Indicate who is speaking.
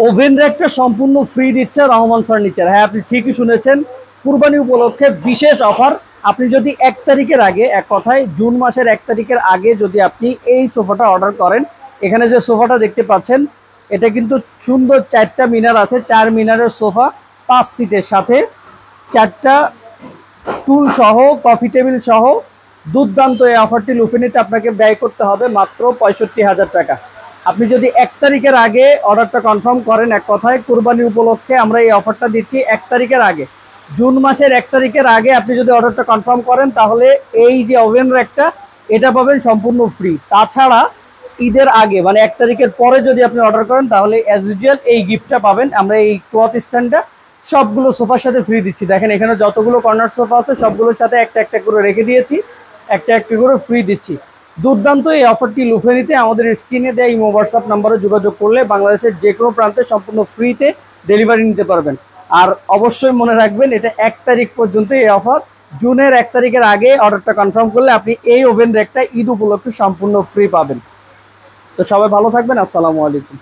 Speaker 1: Oven র্যাকটা সম্পূর্ণ free দিচ্ছে Rahman furniture. হ্যাঁ, আপনি ঠিকই শুনেছেন, কুরবানি উপলক্ষে বিশেষ অফার। আপনি যদি 1 তারিখের আগে, এক কথায় জুন মাসের 1 তারিখের আগে যদি আপনি এই সোফাটা অর্ডার করেন, এখানে যে সোফাটা দেখতে পাচ্ছেন এটা কিন্তু সুন্দর 4টা মিনার আছে, 4 মিনারের সোফা, 5 সিটের সাথে 4টা টুল সহ, কফি টেবিল সহ দুর্দান্ত এই অফারটি লুফে নিতে আপনাকে ব্যয় করতে হবে মাত্র 65,000 টাকা। আপনি যদি 1 তারিখের আগে অর্ডারটা কনফার্ম করেন, এক কথায় কুরবানি উপলক্ষে আমরা এই অফারটা দিচ্ছি 1 তারিখের আগে, জুন মাসের 1 তারিখের আগে আপনি যদি অর্ডারটা কনফার্ম করেন তাহলে এই যে ওভেন র্যাকটা এটা পাবেন সম্পূর্ণ ফ্রি। তাছাড়া ঈদের আগে মানে 1 তারিখের পরে যদি আপনি অর্ডার করেন তাহলে অ্যাজ ইউজুয়াল এই গিফটটা পাবেন। আমরা এই ক্লথ স্ট্যান্ডটা সবগুলো সোফার সাথে ফ্রি দিচ্ছি। দেখেন এখানে যতগুলো কর্নার সোফা আছে সবগুলোর সাথে একটা একটা করে রেখে দিয়েছি, একটা একটা করে ফ্রি দিচ্ছি। দুর্দান্ত এই অফারটি লুফে নিতে আমাদের স্ক্রিনে দেওয়া ইমো হোয়াটসঅ্যাপ নাম্বারে যোগাযোগ করলে বাংলাদেশের যে কোনো প্রান্তে সম্পূর্ণ ফ্রিতে ডেলিভারি নিতে পারবেন। আর অবশ্যই মনে রাখবেন এটা 1 তারিখ পর্যন্ত এই অফার। জুনের 1 তারিখের আগে অর্ডারটা কনফার্ম করলে আপনি এই ওভেন র্যাকটা ঈদ উপলক্ষে সম্পূর্ণ ফ্রি পাবেন। তো সবাই ভালো থাকবেন, আসসালামু আলাইকুম।